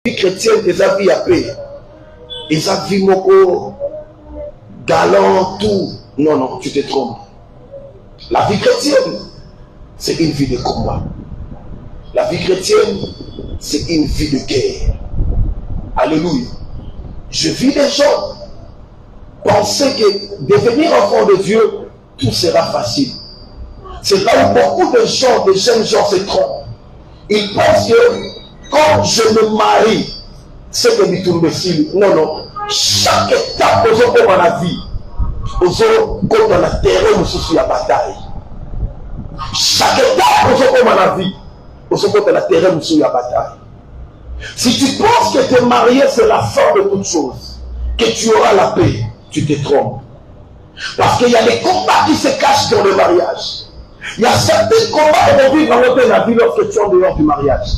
vie chrétienne, des vie à paix. Et ça vie moko, galant, tout. Non, non, tu te trompes. La vie chrétienne, c'est une vie de combat. La vie chrétienne, c'est une vie de guerre. Alléluia. Je vis des gens penser que devenir enfant de Dieu, tout sera facile. C'est là où beaucoup de gens, de jeunes gens se trompent. Ils pensent que quand je me marie, c'est que je tombe facile. Non, non. Chaque étape de la vie, comme dans la terre, nous sommes la bataille. Chaque étape de la vie, nous sommes dans la terre, nous sommes la bataille. Si tu penses que te marier, c'est la fin de toute chose, que tu auras la paix, tu te trompes. Parce qu'il y a des combats qui se cachent dans le mariage. Il y a certains combats aujourd'hui dans la vie lorsque tu es en dehors du mariage.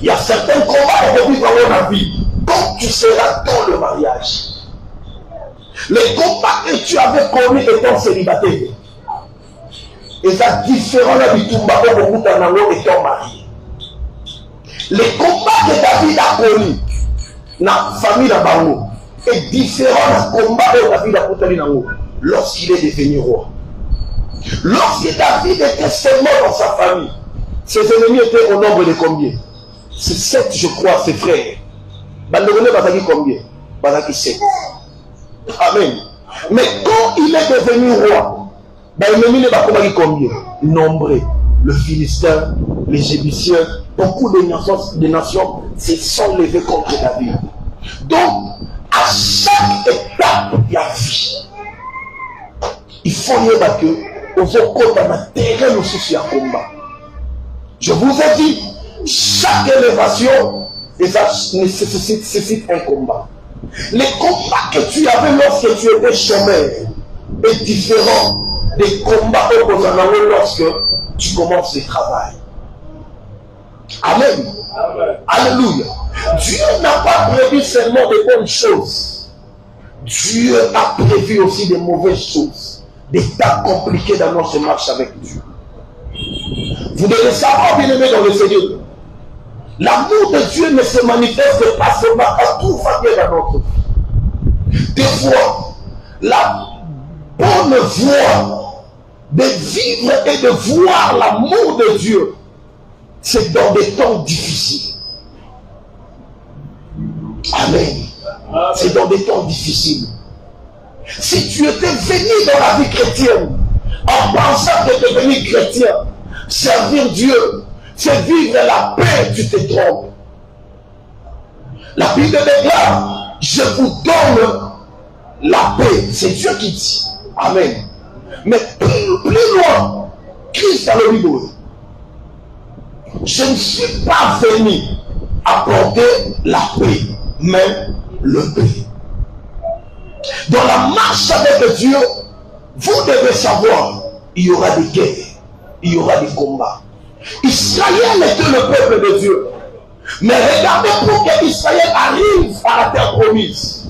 Il y a certains combats aujourd'hui dans la vie quand tu seras dans le mariage. Les combats que tu avais connus étant célibataire, et ça différent du combat que beaucoup d'années étant marié. Les combats que David a connus dans la famille d'Abango est différent du combat que David a connu lorsqu'il est devenu roi. Lorsque David était seulement dans sa famille, ses ennemis étaient au nombre de combien? C'est 7, je crois, ses frères. Bandegone Bazaki combien? Bazaki 7. Amen. Mais quand il est devenu roi, l'ennemi ne va pas combien? Nombreux. Le Philistin, les Jébusiens, beaucoup de nations se sont levées contre David. Donc, à chaque étape de la vie, il faut dire que je vous ai dit, chaque élévation nécessite un combat. Les combats que tu avais lorsque tu étais chômeur est différent des combats lorsque tu commences le travail. Amen. Amen. Alléluia. Dieu n'a pas prévu seulement de bonnes choses. Dieu a prévu aussi de mauvaises choses, des tas compliqués dans notre marche avec Dieu. Vous devez savoir, bien aimé dans le Seigneur, l'amour de Dieu ne se manifeste pas seulement à tout va bien dans notre vie. Des fois, la bonne voie de vivre et de voir l'amour de Dieu, c'est dans des temps difficiles. Amen. C'est dans des temps difficiles. Si tu étais venu dans la vie chrétienne en pensant que devenir chrétien, servir Dieu, c'est vivre la paix, tu te trompes. La Bible déclare, je vous donne la paix. C'est Dieu qui dit. Amen. Mais plus loin, Christ a le livre. Je ne suis pas venu apporter la paix, mais le paix. Dans la marche avec Dieu, vous devez savoir, il y aura des guerres, il y aura des combats. Israël était le peuple de Dieu. Mais regardez pour que Israël arrive à la terre promise.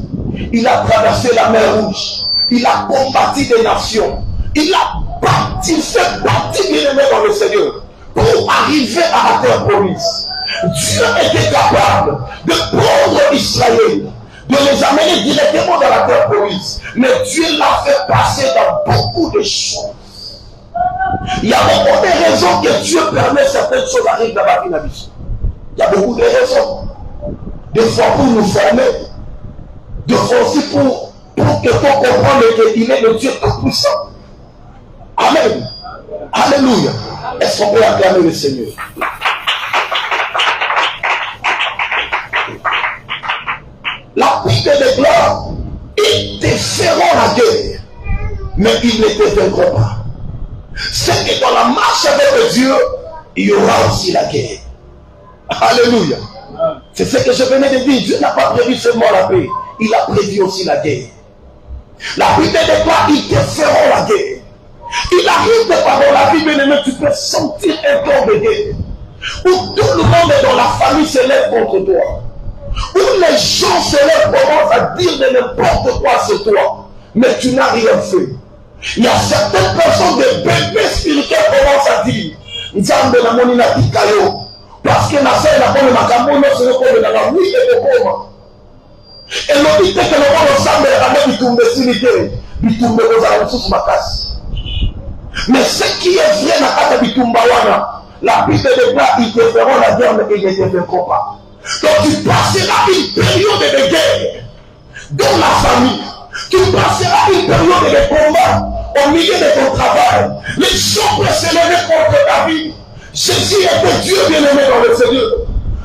Il a traversé la mer Rouge. Il a combattu des nations. Il a bâti, fait partie bien-aimé dans le Seigneur pour arriver à la terre promise. Dieu était capable de prendre Israël, de les amener directement dans la terre promise. Mais Dieu l'a fait passer dans beaucoup de choses. Il y a beaucoup de raisons que Dieu permet certaines choses arrivent dans la vie de la vie. Il y a beaucoup de raisons. Des fois pour nous former, des fois aussi pour que tu comprennes qu'il est le Dieu tout-puissant. Amen. Alléluia. Est-ce qu'on peut acclamer le Seigneur? La Bible déclare, ils te feront la guerre, mais ils ne te vaincront pas. C'est que dans la marche avec Dieu, il y aura aussi la guerre. Alléluia. C'est ce que je venais de dire. Dieu n'a pas prévu seulement la paix, il a prévu aussi la guerre. La Bible déclare, ils te feront la guerre. Il arrive de par la vie, bien-aimé, tu peux sentir un temps de guerre où tout le monde dans la famille se lève contre toi, où les gens se lèvent, commencent à dire de n'importe quoi sur toi, mais tu n'as rien fait. Il y a certaines personnes, des bébés spirituels commencent à dire Nzambe na moni na pikayo parce que na fait la bonne macambo, non, c'est le corps de la oui, et le corps. Et l'on dit que le monde ensemble est ramené du tombé, du tombé aux alentours de ma casse. Mais ce qui est vrai dans la Bitumbawana, la Bible déclare qu'ils te feront la guerre, mais ils ne te feront pas. Donc tu passeras une période de guerre dans la famille. Tu passeras une période de combat au milieu de ton travail. Les gens peuvent se lever contre ta vie. Jésus était Dieu bien-aimé dans le Seigneur.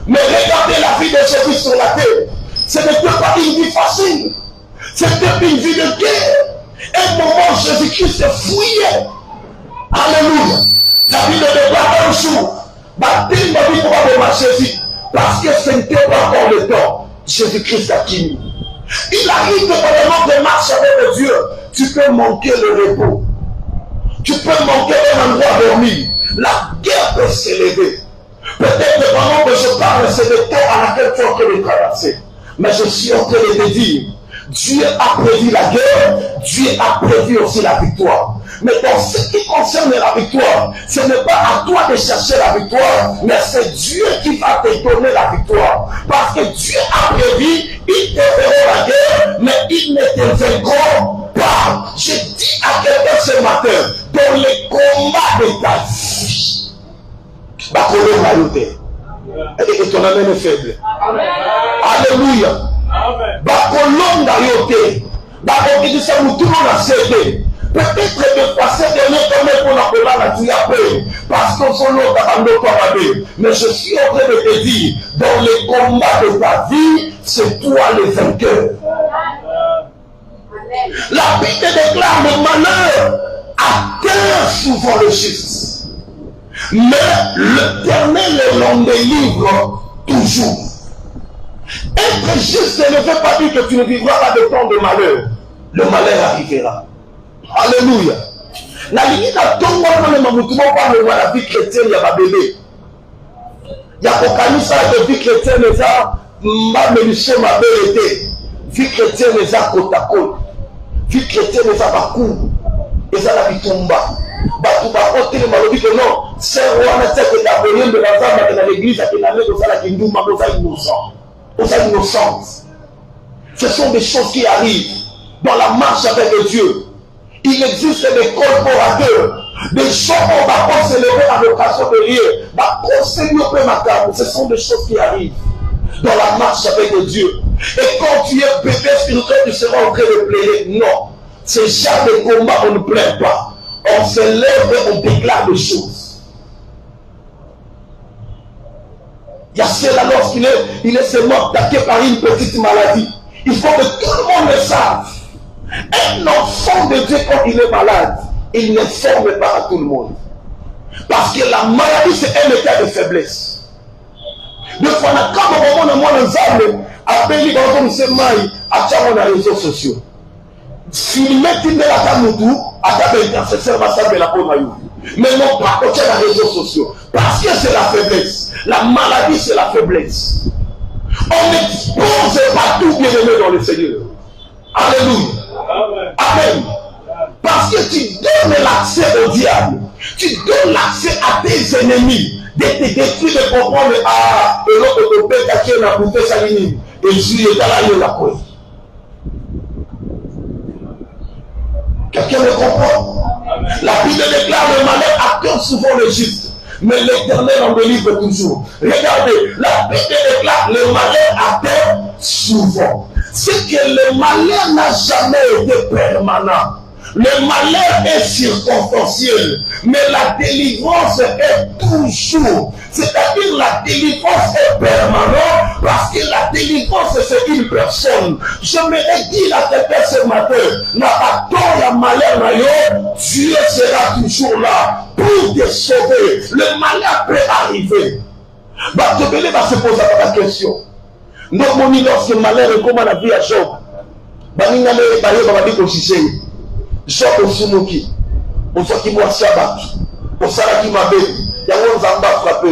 Mais regardez la vie de Jésus sur la terre. Ce n'était pas une vie facile. C'était une vie de guerre. Un moment, Jésus-Christ se fouillait. Alléluia. La Bible déclare un jour, baptême ma vie pour ma Jésus. Parce que ce n'était pas encore le temps. Jésus-Christ a quitté. Il arrive que pendant que tu marches avec Dieu, tu peux manquer le repos. Tu peux manquer un endroit à dormir. La guerre peut s'élever. Peut-être que pendant que je parle, c'est le temps à laquelle tu es en train de traverser. Mais je suis en train de te dire, Dieu a prévu la guerre, Dieu a prévu aussi la victoire. Mais dans ce qui concerne la victoire, ce n'est pas à toi de chercher la victoire, mais c'est Dieu qui va te donner la victoire. Parce que Dieu a prévu, ils te feront la guerre, mais ils ne te vaincront pas. Je dis à quelqu'un ce matin, dans les combats de ta vie, et ton amène est faible. Alléluia. Bakolonda yote, bakokitisa mutu na cédé. Peut-être que passer dernier temps pour la la tu as peur parce qu'on s'en a mais je suis en train de te dire, dans les combats de ta vie, c'est toi le vainqueur. La Bible déclare le malheur atteint souvent le juste, mais l'Éternel l'en délivre toujours. Être juste ne veut pas dire que tu ne vivras pas de temps de malheur. Le malheur arrivera. Alléluia. La limite à ton moment, le mamoutouma parle de la vie chrétienne, il y a ma bébé. Il y a aucun ça de vie chrétienne, mais ça, ma méliché, ma belle été. Vie chrétienne, mais ça, côte à côte. Vie chrétienne, mais ça, va coup. Et ça, la vie tombe. Batuba, on dit que non, c'est roi, mais c'est que la venue de la femme dans l'église, qui n'a pas de la kingdom, mais ça, innocence. Ce sont des choses qui arrivent dans la marche avec Dieu. Il existe des collaborateurs, des gens qu'on va pas se lever à l'occasion de rien. Ce sont des choses qui arrivent dans la marche avec Dieu. Et quand tu es bébé spirituel, tu seras en train de plaider. Non. Ce genre de combat, on ne plaît pas. On se lève et on déclare des choses. Il y a cela lorsqu'il est seulement attaqué par une petite maladie. Il faut que tout le monde le sache. Un enfant de Dieu, quand il est malade, il ne forme pas à tout le monde. Parce que la maladie, c'est un état de faiblesse. Deux fois, quand on a moins d'ensemble, appelé quand on se maille, à les réseaux sociaux. Filmer Tinde la Kamoutou, à ta intercesseur, va savoir la peau. Mais non pas côté les réseaux sociaux. Parce que c'est la faiblesse. La maladie, c'est la faiblesse. On n'expose pas tout bien aimé dans le Seigneur. Alléluia. Amen. Parce que tu donnes l'accès au diable. Tu donnes l'accès à tes ennemis. De te détruire, de comprendre et l'autre côté qui est la bouteille saline. Et je suis dans la cour. Quelqu'un me comprend? La Bible déclare le malheur attend souvent le juste. Mais l'Éternel en délivre toujours. Regardez, la Bible déclare le malheur attend souvent. C'est que le malheur n'a jamais été permanent. Le malheur est circonstanciel, mais la délivrance est toujours. C'est-à-dire la délivrance est permanente parce que la délivrance c'est une personne. Je me dis à quelqu'un ce matin, n'a pas tant la malheur, Dieu sera toujours là pour te sauver. Le malheur peut arriver. Tu vas se poser la question. Non, lorsque le malheur est comme la vie à Job. Job Osumuki, Osaki Mouachabat, Osaraki Mabé, Yawon Zamba frappé.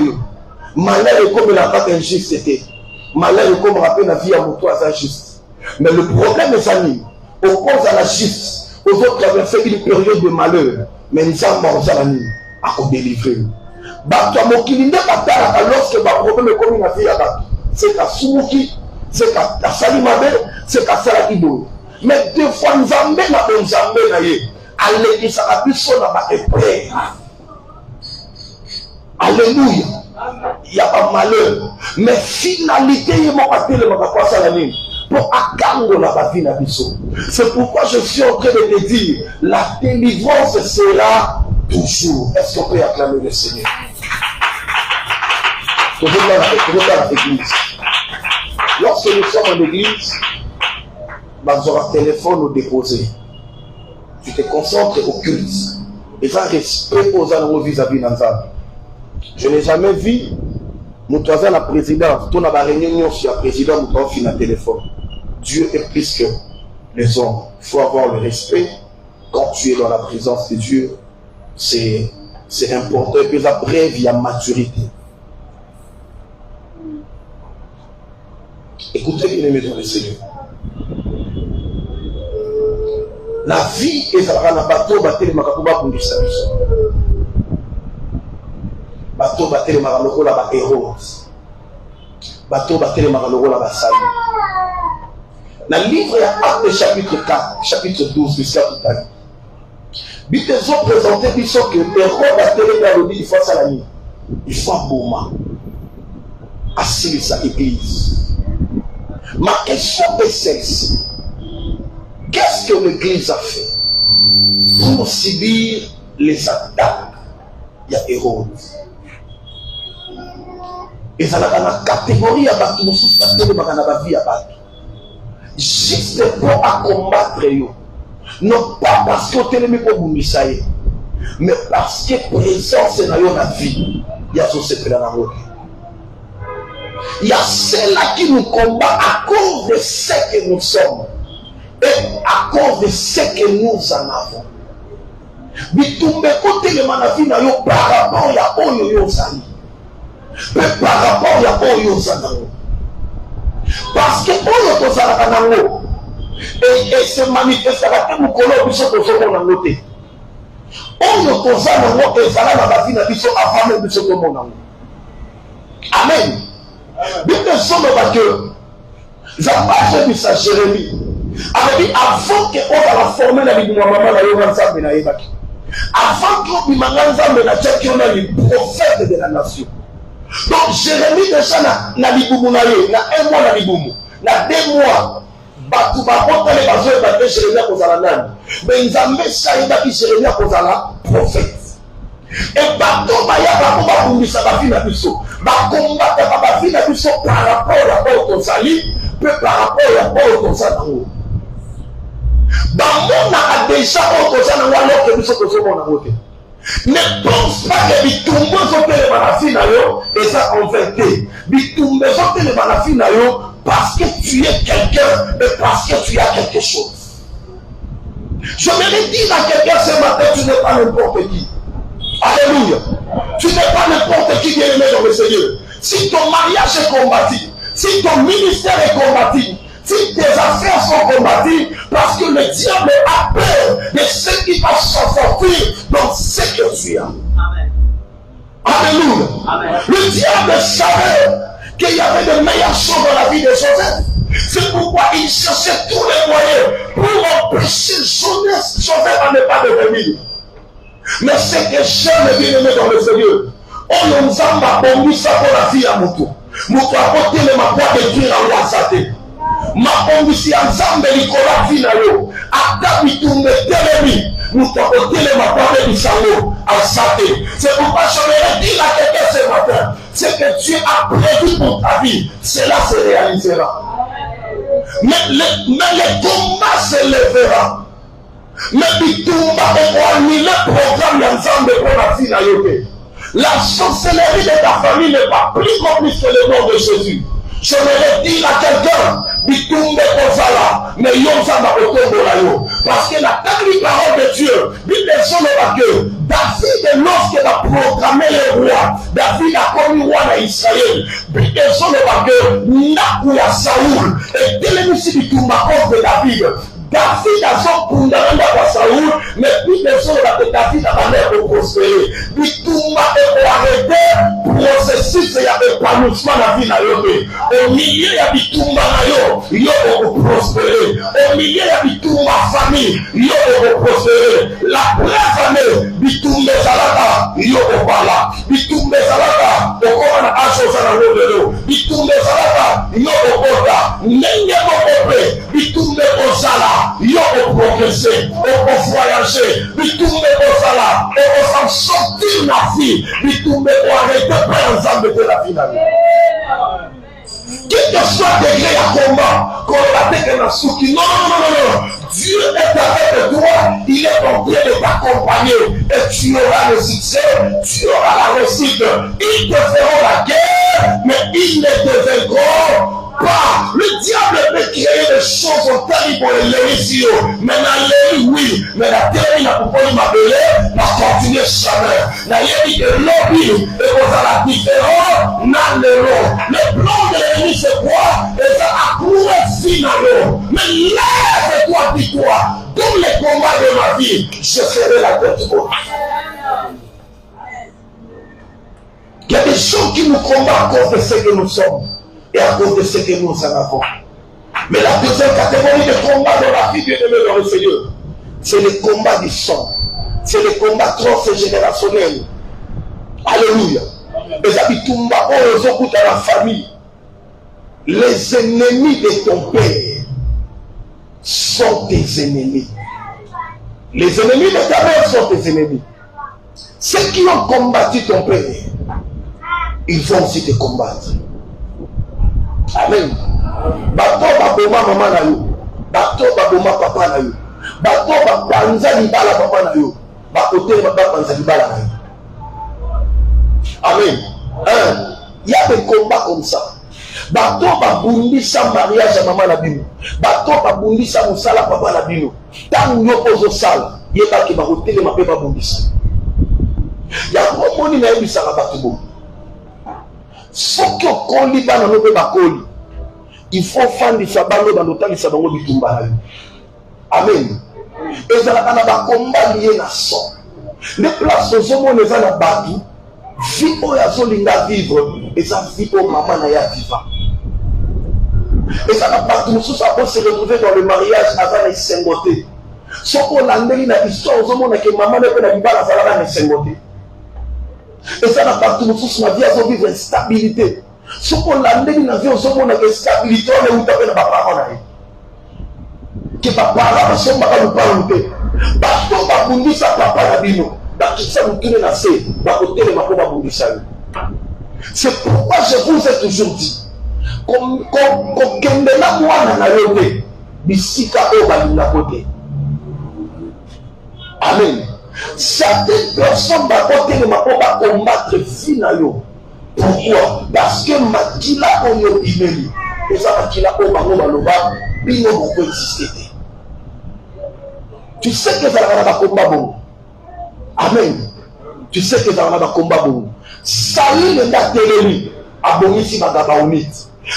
Malheur est comme la vague injuste. Malheur est comme rappeler la vie à mon toit injuste. Mais le problème est ami, oppose à la justice, aux autres traverser une période de malheur, mais nous sommes morts à la nuit, à nous délivrer. bato ya mokili nde batalaka lorsque baproblème ekomi na vie ya bato c'est kasumuki c'est kasali mabe c'est kasalaki boye mais deux fois nzambe na bonzambe na ye alekisaka biso na baepreuve. Alléluia. Il y a pas malheur mais finalité ye moko atelemaka po asala nini pour akangola bavi na biso. C'est pourquoi je suis en train de te dire la délivrance sera toujours. Est-ce qu'on peut acclamer le Seigneur? L'église. Lorsque nous sommes en église, nous aurons un téléphone ou déposé. Tu te concentres au culte. Et ça respect aux animaux vis-à-vis d'Anzam. Je n'ai jamais vu nous avons la présidence. Tout n'a pas réunion sur la présidence, nous avons fini le téléphone. Dieu est plus que les hommes. Il faut avoir le respect. Quand tu es dans la présence de Dieu, c'est important. Et puis après, il y a maturité. Écoutez, bien aimé dans le Seigneur. La vie est dans la bateau, battre les makakuba pour du service. Bateau, battre les makaloko là-bas, héros. Bateau, battre les makaloko là-bas, salut. Dans le livre, il y a Actes chapitre 4, chapitre 12, jusqu'à tout à l'heure. Ils ont présenté que Hérode a télé dans le dit, il faut ça la nuit. Il faut un beau moment. Assis sa église. Ma question est celle-ci. Qu'est-ce que l'église a fait pour subir les attaques? Il y a Hérode. Et ça a une catégorie à battre, juste pour combattre eux. Non pas parce que tu es pour Boumissaï, mais parce que présence est dans la vie. Il y a ce que dans il y a ceux-là qui nous combattent à cause de ce que nous sommes et à cause de ce que nous en avons. Bitumbe côté le manafi na yo par rapport ya oyo yo sali. Mais par rapport ya oyo zanango. Parce que oyo to sala kanango et se manifestera que nous collons biso to soko na ngote. Oyo to sala ngo ezala na bafi na biso avant même biso to monango. Amen. Bien que son que Zappache dit ça Jérémie avait dit avant que on va former la vie de maman la yoga nzambe na yebaki avant que bimanga nzambe na tchaki on a les prophètes de la nation. Donc Jérémie déjà na libumu na ye na un mois na libumu na 2 mois batu bakota les bazoe ba Jérémie kozala nani mais nzambe saïda ki Jérémie kozala prophète. Et bateau baya bakuba bundisa bafi na biso bakomba ta bafi na biso par rapport à au consali peu par rapport au consali bamona a déjà au consali alors que biso ko mona ngote ne pense pas que bitumbo zopele banafi na yo et ça en vérité bitumbo zopele banafi na yo parce que tu es quelqu'un et parce que tu as quelque chose. Je me dis à quelqu'un ce matin, tu n'es pas n'importe qui. Alléluia. Tu n'es pas n'importe qui bien aimé dans le Seigneur. Si ton mariage est combattu, si ton ministère est combattu, si tes affaires sont combattues, parce que le diable a peur de ce qui va s'en sortir dans ce que tu as. Amen. Alléluia. Amen. Le diable savait qu'il y avait de meilleures choses dans la vie de Joseph. C'est pourquoi il cherchait tous les moyens pour empêcher Joseph à ne pas devenir. Mais c'est que j'aime bien aimé dans le Seigneur. On nous a bombi ça pour la vie à Moutou. Moutou a porté le ma boîte de Dieu en Wassate. Ma bombi si ensemble Nicolas Finayo. Ata bitumbe telemi. Moutou a porté le ma boîte de Sango en Sate. C'est pourquoi je vais dire à quelqu'un ce matin. C'est que Dieu a prévu pour ta vie. Cela se réalisera. Mais le combat se lèvera. Mais bitumba on annule le programme d'ensemble pour la vie nayote. La sorcellerie de ta famille n'est pas plus complice que le nom de Jésus. Je vais dire à quelqu'un, bitumba kozala, mais yonzamba otombola yo. Parce que la parole de Dieu, Bible que David, lorsqu'il a programmé le roi, David a commis roi d'Israël. Bible que Nakou ya Saoul, et dès le musique bitumba cause de David. David a son pundanda kwa Saoul, mais puis les gens de David a manière de prospérer. Bitumba est arrêté, processus il y a épanouissement dans la vie na yo. Au milieu il y a bitumba na yo, yo prospérer. Au milieu il y a bitumba famille, yo prospérer. La première année, bitumba salata, yo bala. Bitumba salata, okoma na achosa na lolo. Bitumba salata, yo okota. Nenge mokope, bitumba osala, yo progresser, on voyager, bitumba osala, on s'en sortir la vie, bitumba arrêter par ensemble de la vie. Quel que soit le degré à combat, qu'on a été dans souki, non. Dieu est avec toi, il est en train de t'accompagner et tu auras le succès, tu auras la réussite. Ils te feront la guerre, mais ils ne te vaincront pas. Le diable peut créer des choses en terrible pour les réussir. Mais dans les oui, mais la terre n'a pas pu m'appeler, n'a continué jamais. N'a dit que l'objet et qu'on a la différence, n'a le plan de l'ennemi c'est quoi? Et ça a couru finalement. Mais lève-toi, dis-toi, dans les combats de ma vie, je serai la tête haute. Il y a des gens qui nous combattent à cause de ce que nous sommes et à cause de ce que nous en avons. Mais la deuxième catégorie de combat dans la vie, bien aimé dans le Seigneur, c'est le combat du sang. C'est le combat transgénérationnel. Alléluia. Les habitants à la famille. Les ennemis de ton père sont tes ennemis. Les ennemis de ta mère sont tes ennemis. Ceux qui ont combattu ton père, ils vont aussi te combattre. Amen. Bato baboma maman na yo. Bato baboma papa na yo. Bato bapanza libala papa na yo. Bakote bapanza libala na yo. Amen. Il y a des combats comme ça. Bato babundisa mariage à maman na bino. Bato babundisa musala papa na bino. Tant yo ozo sala, yeba ki bakote ma pe babundisa. Ya komoni na yebisa ka bato bo. Soki okoli bana no pe bakoli, il faut fandisa bango bandotangisa bango bitumba na yo. Amen. Ezalaka na bakomba lié na son. Les places ozomona eza na batu, vie oyo azolinga vivre, eza vie oyo mama na ya viva. Eza na batu mosusu ako se retrouver dans le mariage avant na esengo te. Soko olandeli na histoire ozomona ke mama na pe na libala azalaka na esengo te. Et ça n'a pas tout le monde na vie à vivre instabilité. Ce qu'on l'a dit dans la vie, on a une stabilité, on est où t'as fait la parole. Que papa là, son papa nous parle de. Bato babundi sa papa la bino. Bato ça nous tourne la sé. Bato télé ma papa babundi ça. C'est pourquoi je vous ai toujours dit. Comme kendela mwana na yote. Bisika o balinda kote. Amen. Certaines personnes vont combattre finalement. Pourquoi? Parce que Makila Oyo Bimeli, et ça Makila Oyo Maloba, Bino peut exister. Tu sais que ça va un combat bon. Amen. Tu sais que ça va un combat bon. Saül est à Télémi, à Bonisi Magabaonit.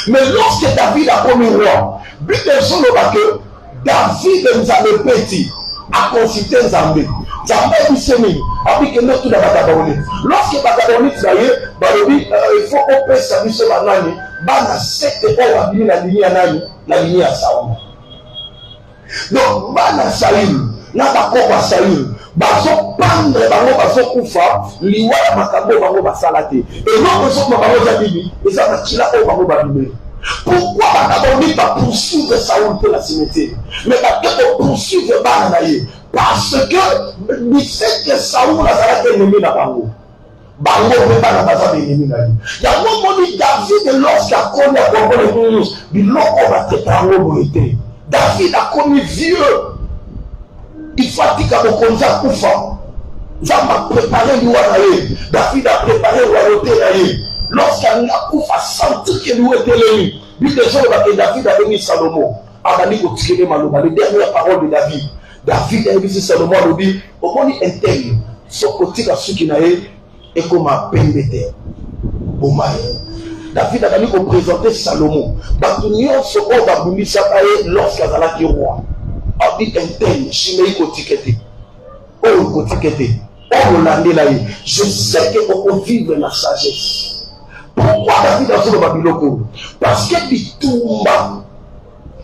Mais lorsque David a commis roi, but de son que David nous a répété à consulter Zambé. Zambé dit semi, après que nous tout dans Bagabaonit. Lorsque Bagabaonit il faut qu'on puisse s'amuser sur la nani, bana secte la lignée à nani, la lignée à Saoul. Donc bana Saül, n'a pas quoi Saül, baso pendre bango baso kufa, liwa makambo bango basalate. Et non baso bango zabibi, et ça va kila o bango babimé. Pourquoi Bagabaonit va poursuivre Saoul pour la cimetière? Mais Bagabaonit poursuivre Banaye. Parce que il sait que Saoul a été ennemi dans Bango. Bango n'est pas dans ennemi dans lui. Il y a un moment dit David, lorsqu'il a connu la Congo, il a été Bango. David a connu vieux. Il fatigue à mon contact pour faire. Ça m'a préparé l'ouanaïe. David a préparé l'ouanaïe. Lorsqu'il a Koufa senti que nous était l'ennemi. Lui, les gens que David a venu Salomon. Abani Kotikene Maloba, les dernières paroles de David. David a dit Salomon a dit, au moins intègre, ce côté à ceux qui n'aient et comme un pembete. David a dit qu'on présentait Salomon. Batunion se on va bouger ça lorsqu'il a été roi. lobi interne, chimé kotikete. Oh, kotikete. Oh, l'année je sais qu'on peut vivre la sagesse. Pourquoi David a fait le Babylone? Parce que Bitumba,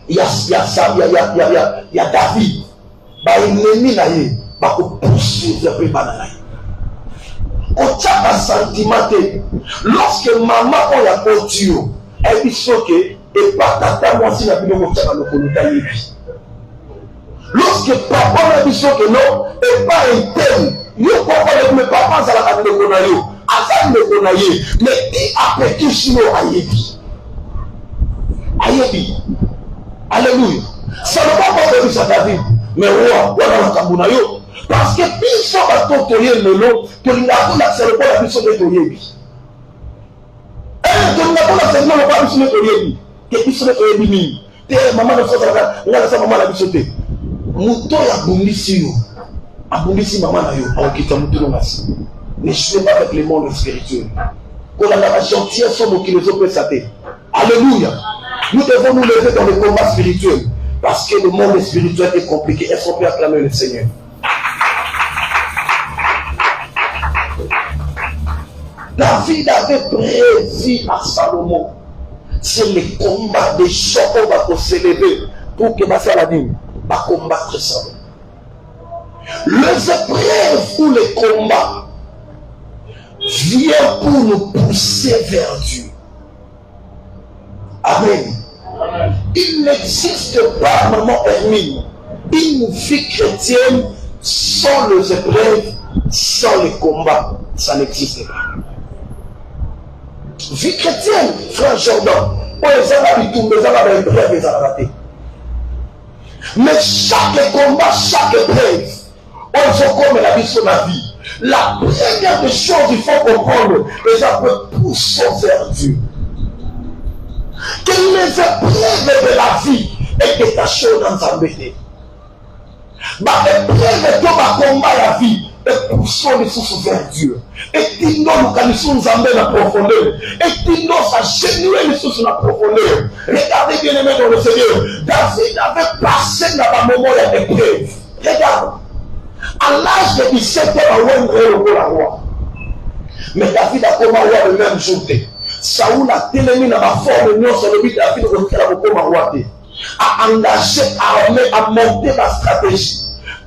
il y a David, ennemi là, va poursuivre le banana. On tient un sentiment. Lorsque maman on a porté, elle dit que et pas tata moi si la vie on tient le colotaï. Lorsque papa a dit que non et pas interne, yo comprend mes papas à la table de konayo, à le konaye, mais qui après tout chino ayebi. Ayebi. Alléluia. Ça ne va pas faire ça David, mais roi, voilà la kambunayo. Parce que plus ça va t'autoriser le long, que nous avons l'accès au la mission de Toyebi. Et que nous avons l'accès au la mission de Toyebi. Que mission de Toyebi, maman ne faut pas, on a sa maman la mission de Mouton a bombissé, a bombissé maman na yo, on quitte Mouton Nasi. Ne jouez pas avec le monde spirituel. Qu'on a la gentillesse sur nos qui nous oppressent. Alléluia. Nous devons nous lever dans le combat spirituel. Parce que le monde spirituel est compliqué. Est-ce qu'on peut acclamer le Seigneur? David avait prévu à Salomon. C'est le combat des gens qu'on va s'élever pour que Massaladine va combattre Salomon. Les épreuves ou les combats viennent pour nous pousser vers Dieu. Amen. Il n'existe pas, maman Hermine, une vie chrétienne sans les épreuves, sans les combats. Ça n'existe pas. Vie chrétienne, frère Jordan, mais chaque combat, chaque épreuve, on se comme la vie sur la vie. La première des choses, il faut comprendre, les épreuves poussent vers Dieu. Que les épreuves de la vie est détachée dans sa béné. Les épreuves de ma combat la vie et poussons les sources vers Dieu. Et dis-nous, nous connaissons nous amener la profondeur. Et dis-nous, ça génère les sources dans la profondeur. Regardez bien aimé dans le Seigneur. David avait passé dans un moment d'épreuve. Regarde. À l'âge de 17 ans, on va le roi. Mais David a commencé le même jour. Saoul a téléminé dans la forme de sur le but David a engagé, a armé, a monté la stratégie.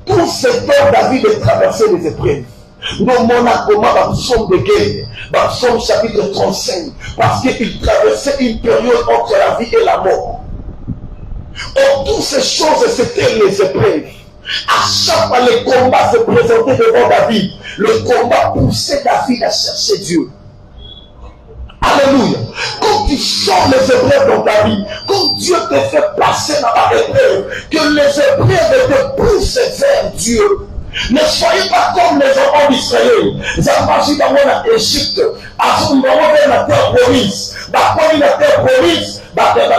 Pour ce temps, David a traversé les épreuves. Nous avons dans le psaume de guerre, dans le psaume chapitre 35, parce qu'il traversait une période entre la vie et la mort. Or, toutes ces choses, c'était les épreuves. À chaque fois, les combats se présentaient devant David. Le combat poussait David à chercher Dieu. Alléluia. Quand tu sors les épreuves dans ta vie, quand Dieu te fait passer dans la épreuve, que les épreuves te poussent vers Dieu. Ne soyez pas comme les enfants d'Israël. Ils ont marché dans l'Égypte. À ce moment, vers la terre promise. Quand il a terre promise,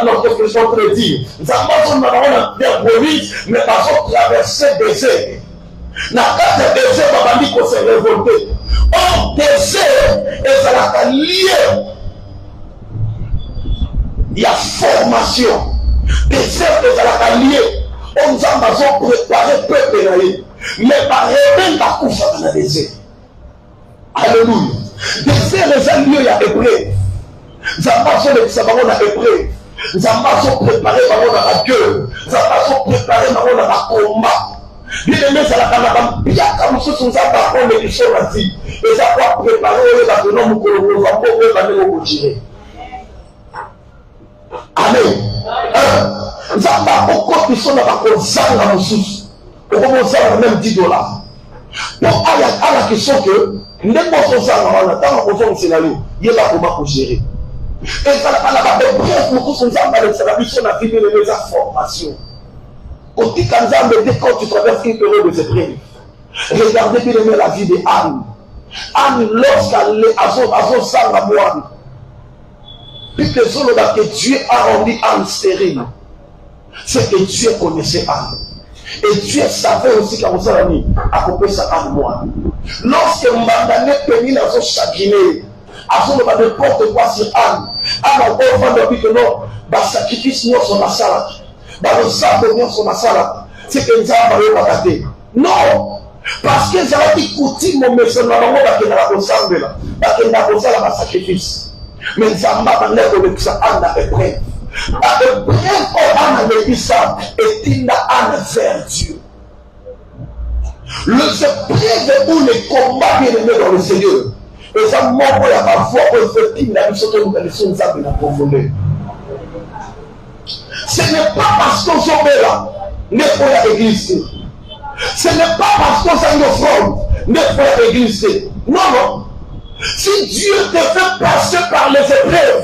notre question peut dire. Ils ont marché dans la terre promise, mais ils ont traversé le désert. Dans le désert, ils ont dit qu'on s'est révolté. Or, désert, ils ont lié. Il y a formation. Désert, ils ont lié. On nous a préparé peuple. Mais par réveil, la couche dans le désert. Alléluia. Désert, les alliés, il y a épreuve. Nous avons préparé la épreuve. Nous avons préparé la gueule. Nous avons préparé la combat. Bien aimé, c'est la camarade. Bien comme nous sommes à prendre les choses à vie. Et nous avons préparé les noms pour que nous avons continuer. Amen. Nous avons beaucoup de choses à faire dans nos sources. On commence à même $10. Donc, à la question que, n'importe quoi, dans le scénario, il y a là pour gérer. Et ça n'a pas de bref, nous sommes dans la mission de vivre les formations. Quand tu traverses une période de cette règle, regardez bien la vie de Anne. Anne, lorsqu'elle est à son sang à moine, puis que Dieu a rendu Anne stérile, c'est que Dieu connaissait Anne. Et Dieu savait aussi qu'à vous avez accompli ça à moi. Lorsque Mandané Pénil a son chagriné, à son n'importe quoi sur Anne, Anne a encore dit que non, bah sacrifice nous sur la salade, bah le sable nous sur la salade. c'est que nous avons raté. Non! Parce que j'avais dit coutume mon monsieur, nous avons dit que nous avons ensemble là. Parce que nous avons un sacrifice. Mais nous avons dit que ça a une épreuve. L'épreuve qu'on a dit ça est une âne vers Dieu. Les épreuves ou les combats bien aimés dans le Seigneur. Et ça m'a dit à ma voix pour faire une mission que nous avons profondeur. Ce n'est pas parce qu'on s'en met là, n'est pas l'église. Ce n'est pas parce qu'on s'en offre, n'est pas l'église. Non, non. Si Dieu te fait passer par les épreuves,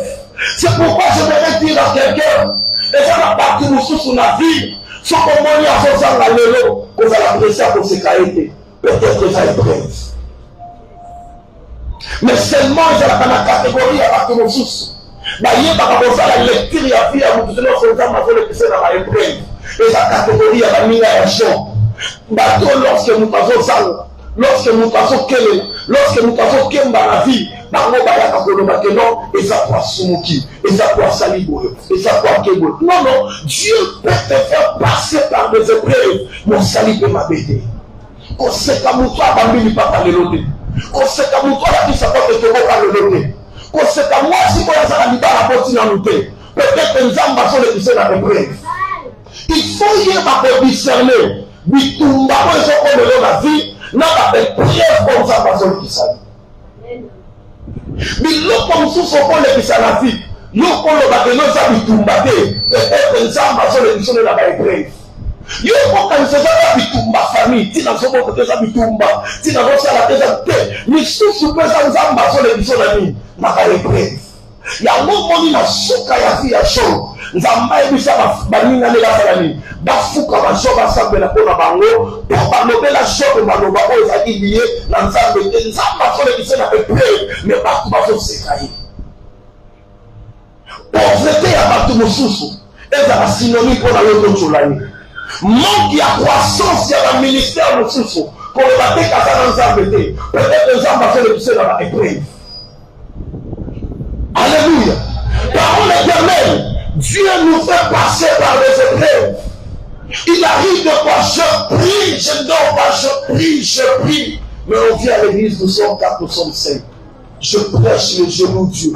c'est pourquoi je voudrais dire à quelqu'un, et ça va pas que nous sous la vie, sans qu'on m'en à faire la lélo, qu'on va l'apprécier pour ses qualités. Peut-être que ça est épreuve. Mais seulement, j'ai la catégorie à partir de nos sources. Il y a la lecture, il y a la lecture, il y a la épreuve. Et sa catégorie, il y a la migration. Lorsque nous passons ça, lorsque nous passons quelle, lorsque nous passons quelle dans la vie, et ça quoi Sumuki, et ça quoi Salibo, et ça quoi Kebo. Non, non, Dieu peut te faire passer par des épreuves. Mon salut peut m'abaisser. Quand c'est comme toi, Bambi, pas parler l'autre. Quand c'est comme toi, la vie, ça peut te voir le l'autre. Quand c'est comme moi, si vous avez la porte dans nous, peut-être que nous avons besoin de la épreuve. Il faut y avoir discerner. Oui, tout le monde est la vie, n'a pas de prière comme ça, parce qu'il s'agit. Mais l'autre comme ça, c'est pour les qui s'agit la vie. L'autre comme le bâtiment, ça va tout battre. Peut-être que nous avons besoin de la épreuve. Yo ko kan se za bitumba famille tina sobo ko za bitumba tina ko sala teza te ni susu pesa nzamba so le biso na ni maka épreuve ya ngomoni na suka ya fi ya show nzamba ebisa baninga ne la sala ni bafuka ba show ba sambela ko na bango ba lobela show ba loba ko za lié na nzambe te nzamba so le biso na épreuve mais ba so sekai pauvreté ya batu mosusu eza synonyme pour la loto cholani. Manque de croissance dans le ministère de Soussou. Pour le battre dans nzambe peut-être que nzambe fait le pousser dans la épreuve. Alléluia. Parole éternelle, Dieu nous fait passer par les épreuves. Il arrive de quoi je prie, je dors pas, je prie. Mais on vient à l'église, nous sommes 4, nous sommes 5. Je prêche les genoux de Dieu.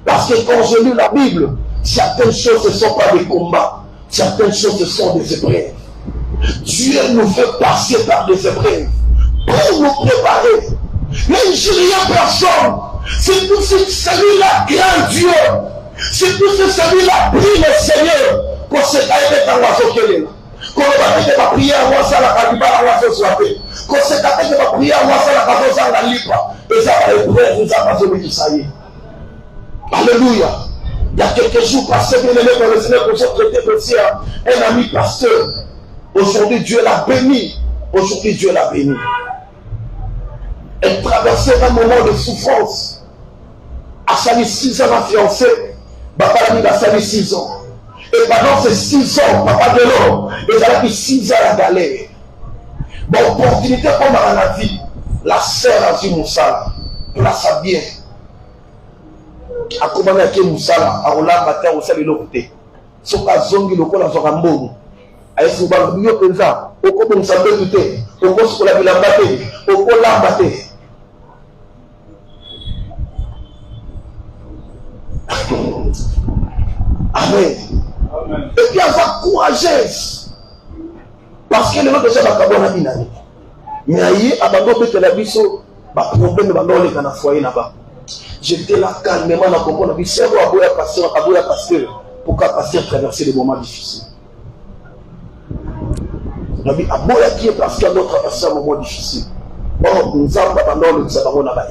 Parce que quand je lis la Bible, certaines choses ne sont pas des combats. Certaines choses sont des épreuves. Dieu nous fait passer par des épreuves pour nous préparer. Mais je n'ai rien personne. C'est tout celui-là grand Dieu. C'est tout celui-là prie le Seigneur pour se cailler dans l'oiseau qu'elle est là. Quand on va faire prier à moi, ça la caille pas à l'oiseau soit fait. Quand c'est à faire prier à moi, ça la caille pas à la libre. Et ça va être prêt, nous avons besoin de ça y est. Alléluia. Il y a quelques jours passés, bien aimé dans le Seigneur, pour se traiter aussi un ami pasteur. Aujourd'hui, Dieu l'a béni. Aujourd'hui, Dieu l'a béni. Elle traversait un moment de souffrance. À sali 6 ans, ma fiancée, papa a sali 6 ans. Et pendant ces 6 ans, papa de l'homme, il a mis 6 ans à la galère. Bon, opportunité comme dans la vie, la sœur a vu mon salaire. Elle a sa bien. A comment à qui Moussala, à Roland Matin, au salut l'autre. Sauf qu'à Zongi, le col à Zorambo. A essayer de mieux que ça. Au coup de s'en débuter. Au coup de la ville en bâté. Au coup de la bâté. Amen. Et puis avoir courageuse. Parce que les autres gens ne sont pas bons. Mais aïe, abandon de la biso, problème de la foyer là-bas. J'étais là calmement dans le comprendre. Je suis pasteur pour qu'un pasteur traverse des moments difficiles. Je suis là qui est pasteur pour traverser un moment difficile. Or, nous avons abandonné le sabbat là-bas.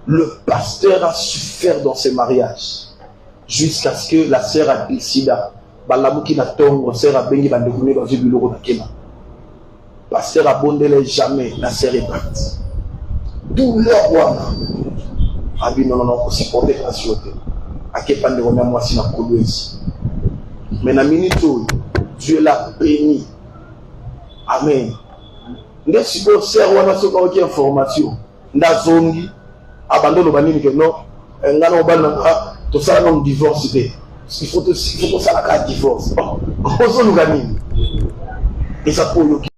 Le pasteur a souffert dans ses mariages jusqu'à ce que la sœur a décidé. Balamou qui n'a tongo, sœur a béni, va découvrir dans le bureau de Kema. Pasteur a bondé jamais, la sœur est partie. Douleur wana abi non supporter la société akepa de remercier moi si na kolwezi mais na minute Dieu l'a béni. Amen. Nde sibo ser wana soka oki information nda zongi abandonne banini que non ngana obana to sala non divorce de Il faut que ça la divorce. On nous gagne. Et ça pour